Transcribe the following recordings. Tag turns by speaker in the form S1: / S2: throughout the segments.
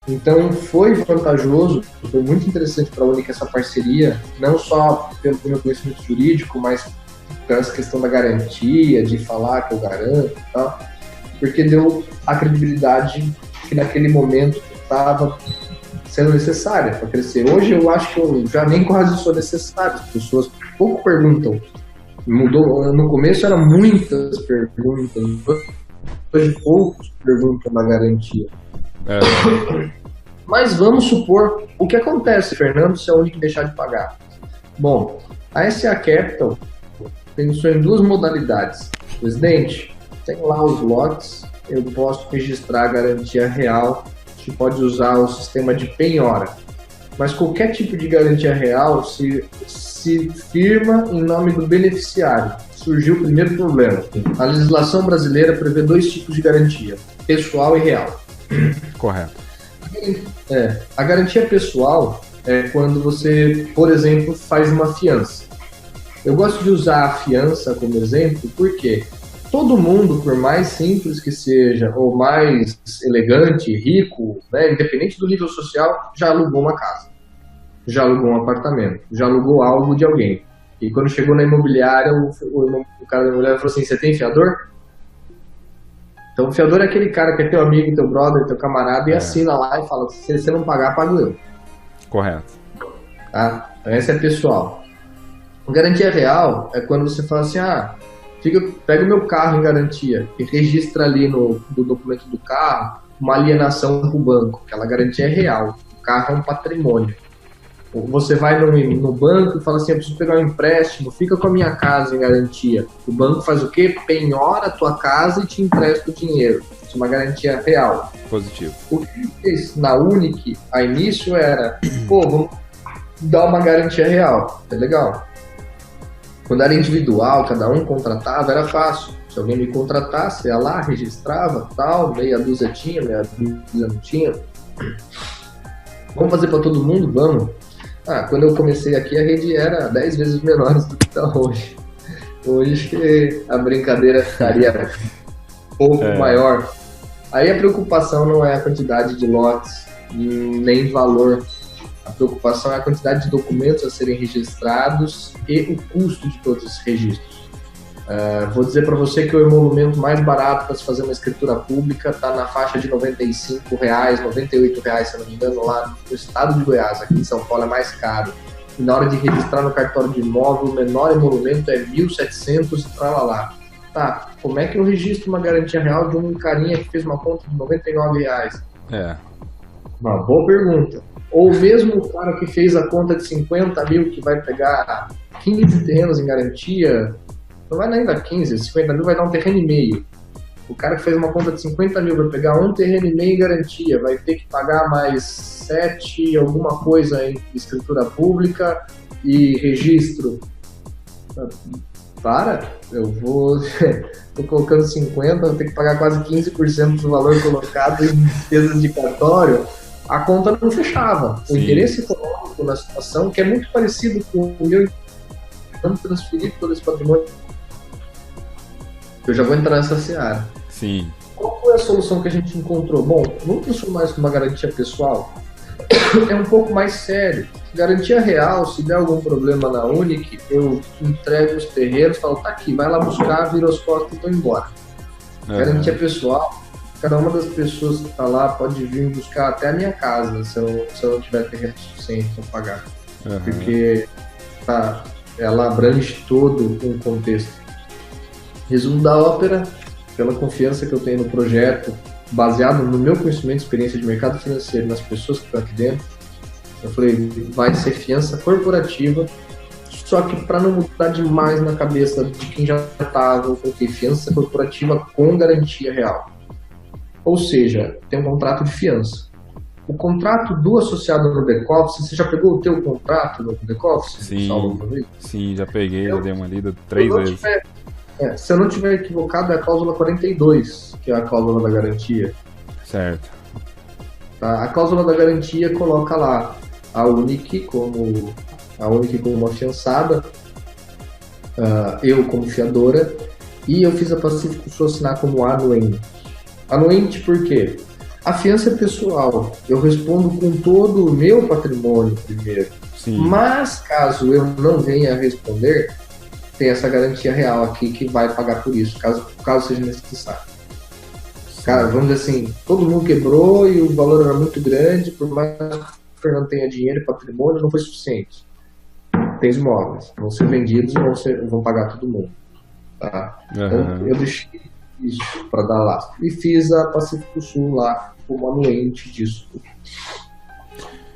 S1: Então foi vantajoso, foi muito interessante para a Unic essa parceria, não só pelo meu conhecimento jurídico, mas pela essa questão da garantia, de falar que eu garanto e tal, porque deu a credibilidade que naquele momento estava sendo necessária para crescer. Hoje eu acho que eu já nem quase sou necessário, as pessoas pouco perguntam. Mudou, no começo eram muitas perguntas, hoje poucos perguntam na garantia. Mas vamos supor, o que acontece, Fernando, se a Unic deixar de pagar? Bom, a SA Capital pensou em duas modalidades. Presidente, tem lá os lotes, eu posso registrar a garantia real, a gente pode usar o sistema de penhora. Mas qualquer tipo de garantia real se firma em nome do beneficiário. Surgiu o primeiro problema. A legislação brasileira prevê dois tipos de garantia, pessoal e real.
S2: Correto.
S1: A garantia pessoal é quando você, por exemplo, faz uma fiança. Eu gosto de usar a fiança como exemplo porque todo mundo, por mais simples que seja, ou mais elegante, rico, né, independente do nível social, já alugou uma casa, já alugou um apartamento, já alugou algo de alguém. E quando chegou na imobiliária, o cara da imobiliária falou assim, você tem fiador? Então o fiador é aquele cara que é teu amigo, teu brother, teu camarada e assina lá e fala, se você não pagar, pago eu.
S2: Correto.
S1: Tá? Então essa é pessoal. Garantia real é quando você fala assim, pega o meu carro em garantia e registra ali no documento do carro uma alienação para o banco. Aquela garantia é real. O carro é um patrimônio. Você vai no banco e fala assim, eu preciso pegar um empréstimo, fica com a minha casa em garantia. O banco faz o quê? Penhora a tua casa e te empresta o dinheiro. Isso é uma garantia real.
S2: Positivo.
S1: O que fez na Unic, a início era, vamos dar uma garantia real. É legal. Quando era individual, cada um contratava, era fácil. Se alguém me contratasse, ia lá, registrava, tal, meia dúzia tinha, meia dúzia não tinha. Vamos fazer para todo mundo? Vamos. Quando eu comecei aqui, a rede era 10 vezes menor do que está hoje. Hoje a brincadeira ficaria um pouco maior. Aí a preocupação não é a quantidade de lotes, nem valor. A preocupação é a quantidade de documentos a serem registrados e o custo de todos esses registros. Vou dizer para você que o emolumento mais barato para se fazer uma escritura pública está na faixa de R$95, R$98, se não me engano, lá no estado de Goiás. Aqui em São Paulo é mais caro. E na hora de registrar no cartório de imóvel, o menor emolumento é R$1.700 e tralalá. Tá, como é que eu registro uma garantia real de um carinha que fez uma conta de R$99? Uma boa pergunta. Ou mesmo o cara que fez a conta de 50 mil que vai pegar 15 terrenos em garantia, não vai nem dar 15, 50 mil vai dar um terreno e meio. O cara que fez uma conta de 50 mil vai pegar um terreno e meio em garantia, vai ter que pagar mais 7 alguma coisa em escritura pública e registro. Tô colocando 50, vou ter que pagar quase 15% do valor colocado em despesas de cartório. A conta não fechava. O interesse econômico na situação, que é muito parecido com o meu, não transferir todo esse patrimônio. Eu já vou entrar nessa seara.
S2: Sim.
S1: Qual foi a solução que a gente encontrou? Bom, vamos transformar isso numa garantia pessoal? É um pouco mais sério. Garantia real, se der algum problema na Unic, eu entrego os terrenos, falo, tá aqui, vai lá buscar, vira as costas e tô embora. Garantia pessoal, cada uma das pessoas que está lá pode vir buscar até a minha casa, se eu não tiver terreno suficiente para pagar. Porque ela abrange todo um contexto. Resumo da ópera, pela confiança que eu tenho no projeto, baseado no meu conhecimento e experiência de mercado financeiro, nas pessoas que estão aqui dentro, eu falei, vai ser fiança corporativa, só que para não mudar demais na cabeça de quem já estava, eu coloquei fiança corporativa com garantia real. Ou seja, tem um contrato de fiança. O contrato do associado no back-office, você já pegou o teu contrato no back-office?
S2: Sim, já peguei, já dei uma lida 3 vezes.
S1: Se eu não estiver equivocado, é a cláusula 42, que é a cláusula da garantia.
S2: Certo.
S1: Tá? A cláusula da garantia coloca lá a Unic como afiançada, eu como fiadora, e eu fiz a Pacífico Sul assinar como anuente. Anuente por quê? A fiança é pessoal. Eu respondo com todo o meu patrimônio primeiro.
S2: Sim.
S1: Mas caso eu não venha a responder, tem essa garantia real aqui que vai pagar por isso, caso seja necessário. Cara, vamos dizer assim, todo mundo quebrou e o valor era muito grande, por mais que o Fernando tenha dinheiro e patrimônio, não foi suficiente. Tem os imóveis, vão ser vendidos e vão pagar todo mundo. Tá? Então, eu deixei isso para dar lá. E fiz a Pacífico Sul lá, como anuente disso.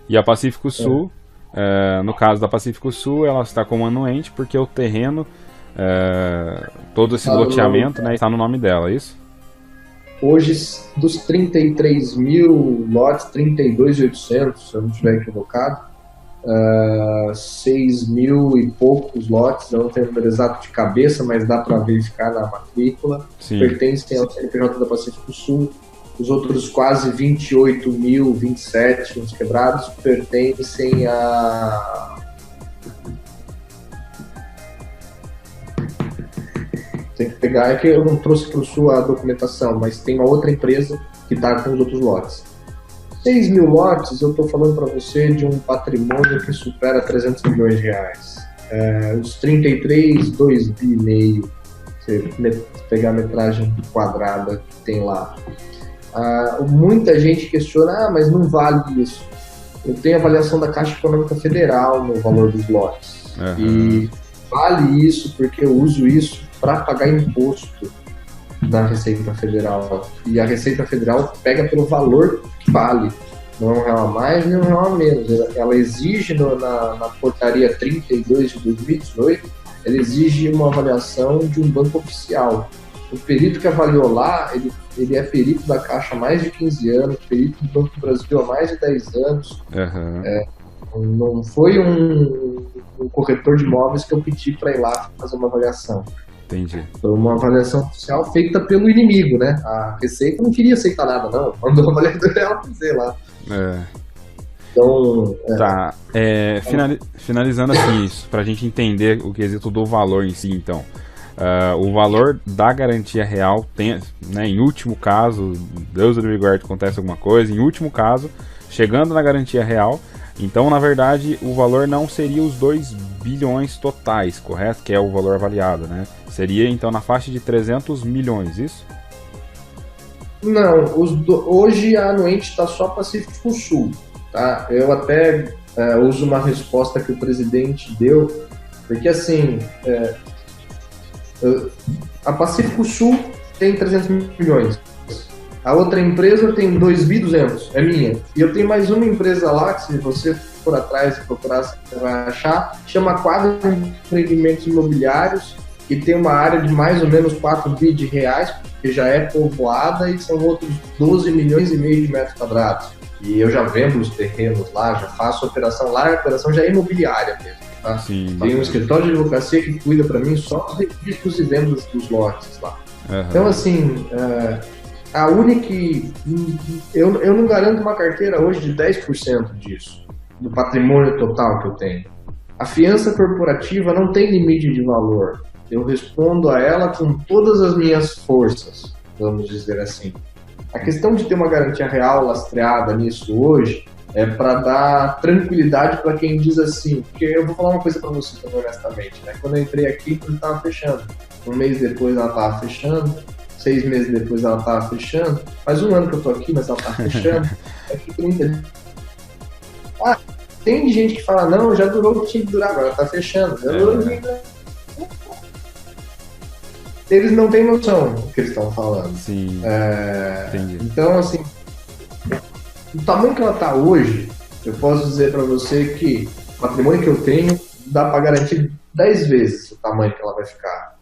S2: E a Pacífico Sul, no caso da Pacífico Sul, ela está como anuente porque o terreno, todo esse loteamento, né, está no nome dela, é isso?
S1: Hoje, dos 33 mil lotes, 32.800, se eu não estiver equivocado, 6 mil e poucos lotes, eu não tenho o número exato de cabeça, mas dá para verificar na matrícula. Sim. Pertencem ao CNPJ da Pacífico Sul. Os outros quase 28 mil, 27, uns quebrados, pertencem a... Tem que pegar, é que eu não trouxe para o Sul a documentação, mas tem uma outra empresa que está com os outros lotes. 6 mil lotes, eu estou falando para você de um patrimônio que supera 300 milhões de reais. Os 33, 2,5 bi, você pegar a metragem quadrada que tem lá. Muita gente questiona, mas não vale isso. Eu tenho avaliação da Caixa Econômica Federal no valor dos lotes. E vale isso porque eu uso isso para pagar imposto da Receita Federal. E a Receita Federal pega pelo valor que vale. Não é R$1 a mais, nem R$1 a menos. Ela exige na portaria 32 de 2018, ela exige uma avaliação de um banco oficial. O perito que avaliou lá, ele é perito da Caixa há mais de 15 anos, perito do Banco do Brasil há mais de 10 anos. Não foi um corretor de imóveis que eu pedi para ir lá fazer uma avaliação.
S2: Entendi.
S1: Foi uma avaliação oficial feita pelo inimigo, né? A Receita não queria aceitar nada, não. Mandou a avaliação dela fazer lá. Então...
S2: Tá. Finalizando assim isso, pra gente entender o quesito do valor em si, então. O valor da garantia real tem, né, em último caso, Deus do guarde, acontece alguma coisa, em último caso, chegando na garantia real, então na verdade o valor não seria os 2 bilhões totais, correto? Que é o valor avaliado, né? Seria então na faixa de 300 milhões, isso?
S1: Não, hoje a anuente está só Pacífico Sul, tá? Eu até uso uma resposta que o presidente deu, porque assim... a Pacífico Sul tem 300 milhões. A outra empresa tem 2.200, é minha. E eu tenho mais uma empresa lá, que se você for atrás e procurar, você vai achar, chama Quadra Empreendimentos Imobiliários, que tem uma área de mais ou menos 4 bi de reais, que já é povoada, e são outros 12 milhões e meio de metros quadrados. E eu já vendo os terrenos lá, já faço operação lá, a operação já é imobiliária mesmo. Tá?
S2: Sim,
S1: tem um escritório de advocacia que cuida para mim só dos registros e vendas dos lotes lá. Então, assim, a Unic, eu não garanto uma carteira hoje de 10% disso, do patrimônio total que eu tenho. A fiança corporativa não tem limite de valor. Eu respondo a ela com todas as minhas forças, vamos dizer assim. A questão de ter uma garantia real lastreada nisso hoje é para dar tranquilidade para quem diz assim, porque eu vou falar uma coisa para você também honestamente, né? Quando eu entrei aqui, ela estava fechando. Um mês depois ela estava fechando, 6 meses depois ela estava fechando, faz um ano que eu tô aqui, mas ela está fechando. Tem gente que fala, não, já durou o que tinha que durar, agora está fechando. Eles não têm noção do que eles estão falando.
S2: Sim, entendi.
S1: Então, assim, o tamanho que ela está hoje, eu posso dizer para você que o patrimônio que eu tenho dá para garantir 10 vezes o tamanho que ela vai ficar.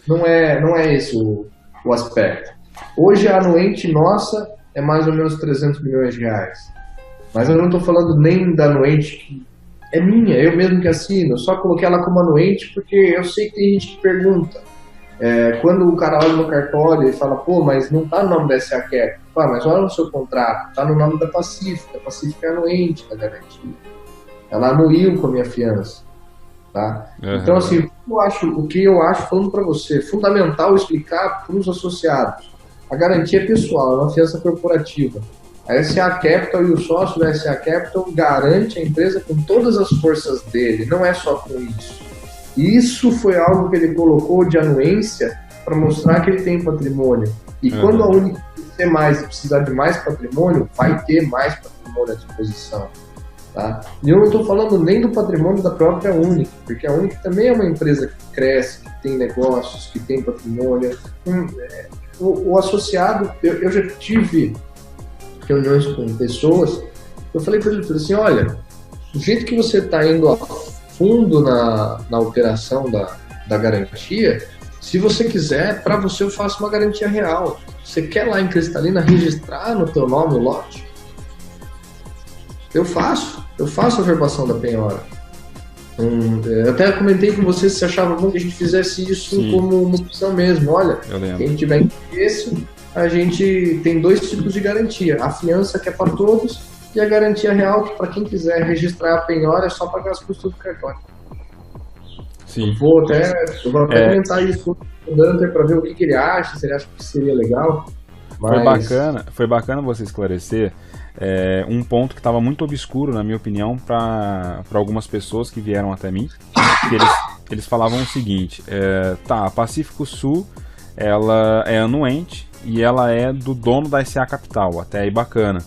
S1: Não é esse o aspecto. Hoje a anuente nossa é mais ou menos 300 milhões de reais. Mas eu não estou falando nem da anuente que é minha, eu mesmo que assino. Eu só coloquei ela como anuente porque eu sei que tem gente que pergunta. Quando o cara olha no cartório e fala, pô, mas não tá no nome da SACAP. Mas olha no seu contrato, tá no nome da Pacífica. A Pacífica é anuente da garantia. Ela anuiu com a minha fiança. Tá? Então, assim, o que eu acho, falando para você, é fundamental explicar para os associados. A garantia é pessoal, é uma fiança corporativa. A SA Capital e o sócio da SA Capital garante a empresa com todas as forças dele, não é só com isso. Isso foi algo que ele colocou de anuência para mostrar que ele tem patrimônio. E quando a Unic crescer mais e precisar de mais patrimônio, vai ter mais patrimônio à disposição. Tá? E eu não estou falando nem do patrimônio da própria Unic, porque a Unic também é uma empresa que cresce, que tem negócios, que tem patrimônio. O associado, eu já tive reuniões com pessoas, eu falei para ele assim, olha, do jeito que você está indo a fundo na operação da garantia, se você quiser, para você eu faço uma garantia real. Você quer lá em Cristalina registrar no teu nome o lote? Eu faço a verbação da penhora. Eu até comentei com você se achava bom que a gente fizesse isso como uma opção mesmo. Olha, quem tiver interesse, a gente tem 2 tipos de garantia. A fiança, que é para todos, e a garantia real, que para quem quiser registrar a penhora é só pagar as custas do cartório.
S2: Sim.
S1: Eu vou até comentar isso com o Danter para ver o que ele acha, se ele acha que seria legal. Mas...
S2: Foi bacana você esclarecer um ponto que estava muito obscuro, na minha opinião, para algumas pessoas que vieram até mim. Que eles falavam o seguinte: a Pacífico Sul ela é anuente e ela é do dono da SA Capital, até aí bacana.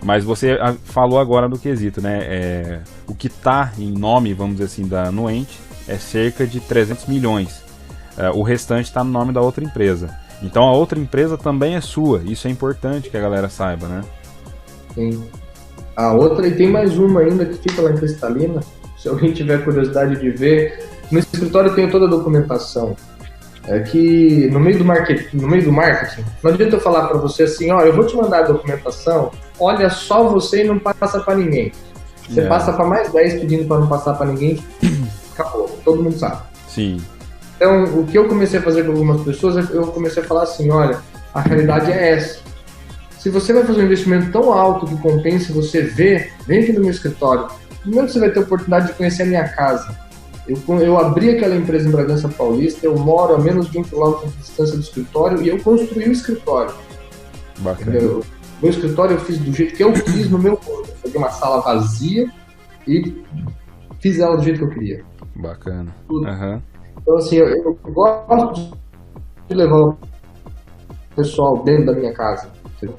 S2: Mas você falou agora do quesito, né? O que está em nome, vamos dizer assim, da anuente é cerca de 300 milhões. O restante está no nome da outra empresa. Então a outra empresa também é sua. Isso é importante que a galera saiba, né?
S1: Sim. A outra, e tem mais uma ainda que fica lá em Cristalina. Se alguém tiver curiosidade de ver, no escritório eu tenho toda a documentação. É que no meio do marketing, não adianta eu falar para você assim, ó, eu vou te mandar a documentação, olha só você e não passa para ninguém. Você passa para mais 10 pedindo para não passar para ninguém, acabou, todo mundo sabe.
S2: Sim.
S1: Então, o que eu comecei a fazer com algumas pessoas, eu comecei a falar assim, olha, a realidade é essa. Se você vai fazer um investimento tão alto que compense você ver, vem aqui no meu escritório. Primeiro você vai ter a oportunidade de conhecer a minha casa. Eu abri aquela empresa em Bragança Paulista, eu moro a menos de 1 quilômetro de distância do escritório e eu construí o escritório.
S2: Bacana.
S1: Meu escritório eu fiz do jeito que eu quis no meu corpo. Eu peguei uma sala vazia e fiz ela do jeito que eu queria.
S2: Bacana. Uhum.
S1: Então, assim, eu gosto de levar o pessoal dentro da minha casa.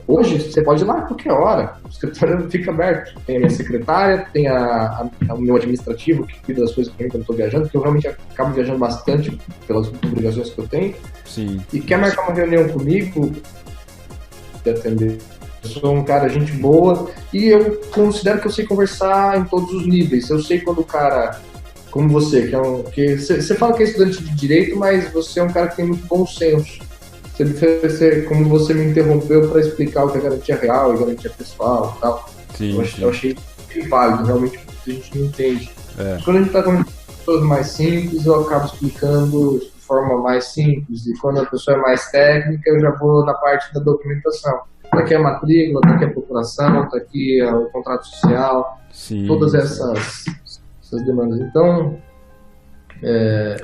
S1: Hoje, você pode ir lá a qualquer hora. O escritório fica aberto. Tem a minha secretária, tem o meu administrativo, que cuida das coisas pra mim quando eu estou viajando, porque eu realmente acabo viajando bastante pelas obrigações que eu tenho.
S2: Sim.
S1: E quer marcar uma reunião comigo, de atender. Eu sou um cara, gente boa, e eu considero que eu sei conversar em todos os níveis. Eu sei quando o cara... Como você, que você fala que é estudante de direito, mas você é um cara que tem muito bom senso. Como você me interrompeu para explicar o que é garantia real e garantia pessoal e tal.
S2: Sim,
S1: eu achei válido, realmente, porque a gente não entende. Quando a gente está com pessoas mais simples, eu acabo explicando de forma mais simples. E quando a pessoa é mais técnica, eu já vou na parte da documentação. Daqui é a matrícula, daqui é a procuração, daqui é o contrato social, todas essas demandas. Então,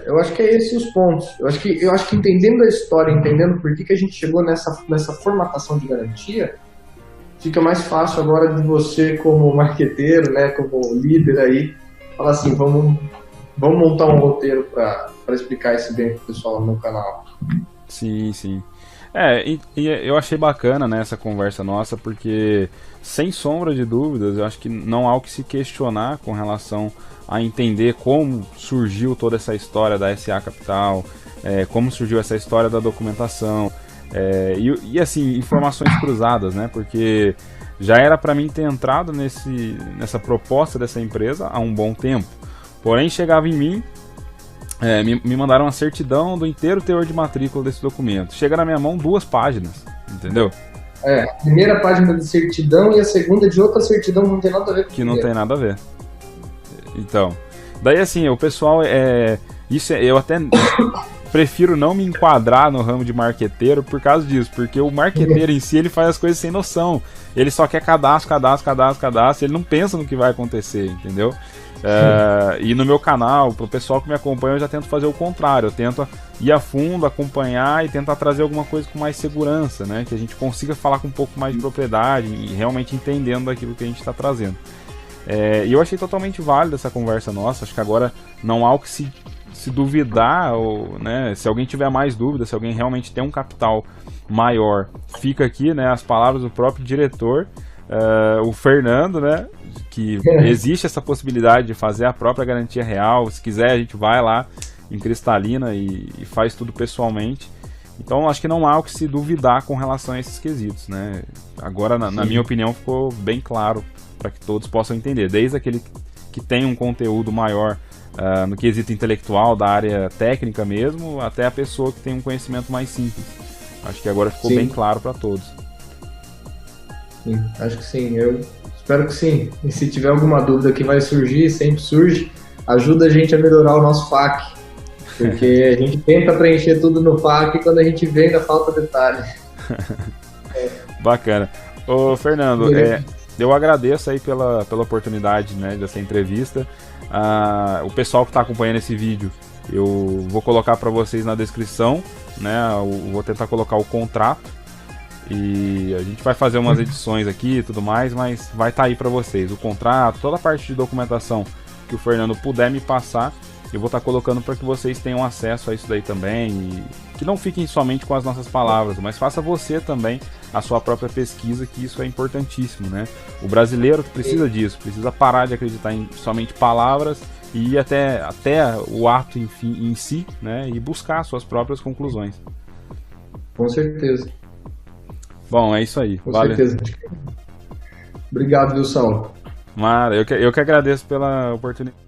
S1: eu acho que é esses os pontos. Eu acho que entendendo a história, entendendo por que a gente chegou nessa formatação de garantia, fica mais fácil agora de você, como marqueteiro, né, como líder aí, falar assim, vamos montar um roteiro para explicar isso bem pro pessoal no meu canal.
S2: Sim, sim. E eu achei bacana, né, essa conversa nossa, porque, sem sombra de dúvidas, eu acho que não há o que se questionar com relação a entender como surgiu toda essa história da SA Capital, como surgiu essa história da documentação, e assim, informações cruzadas, né, porque já era para mim ter entrado nessa proposta dessa empresa há um bom tempo, porém chegava em mim, me mandaram uma certidão do inteiro teor de matrícula desse documento. Chega na minha mão 2 páginas, entendeu?
S1: A primeira página de certidão e a segunda de outra certidão não tem nada a ver com
S2: que não tem nada a ver. Então, daí assim, o pessoal eu até prefiro não me enquadrar no ramo de marqueteiro por causa disso, porque o marqueteiro em si, ele faz as coisas sem noção. Ele só quer cadastro, ele não pensa no que vai acontecer, entendeu? E no meu canal, pro pessoal que me acompanha, eu já tento fazer o contrário. Eu tento ir a fundo, acompanhar e tentar trazer alguma coisa com mais segurança, né? Que a gente consiga falar com um pouco mais de propriedade e realmente entendendo daquilo que a gente está trazendo. E eu achei totalmente válida essa conversa nossa. Acho que agora não há o que se duvidar, ou, né, se alguém tiver mais dúvidas, se alguém realmente tem um capital maior, fica aqui, né, as palavras do próprio diretor, o Fernando, né, que existe essa possibilidade de fazer a própria garantia real. Se quiser, a gente vai lá em Cristalina e faz tudo pessoalmente. Então acho que não há o que se duvidar com relação a esses quesitos, né? Agora, na minha opinião, ficou bem claro para que todos possam entender, desde aquele que tem um conteúdo maior no quesito intelectual, da área técnica mesmo, até a pessoa que tem um conhecimento mais simples. Acho que agora ficou bem claro para todos.
S1: Sim, acho que sim, eu espero que sim. E se tiver alguma dúvida que vai surgir, sempre surge, ajuda a gente a melhorar o nosso FAQ, porque a gente tenta preencher tudo no FAQ e quando a gente vê ainda falta detalhe.
S2: Bacana. Ô Fernando, eu agradeço aí pela oportunidade, né, dessa entrevista. O pessoal que está acompanhando esse vídeo, eu vou colocar para vocês na descrição, né, eu vou tentar colocar o contrato. E a gente vai fazer umas edições aqui e tudo mais, mas vai estar aí para vocês o contrato, toda a parte de documentação que o Fernando puder me passar, eu vou estar colocando para que vocês tenham acesso a isso daí também, e que não fiquem somente com as nossas palavras, mas faça você também a sua própria pesquisa, que isso é importantíssimo, né? O brasileiro precisa disso, precisa parar de acreditar em somente palavras e ir até o ato em si, né? E buscar suas próprias conclusões.
S1: Com certeza.
S2: Bom, é isso aí.
S1: Com certeza. Obrigado, Wilson.
S2: Mara, eu que agradeço pela oportunidade.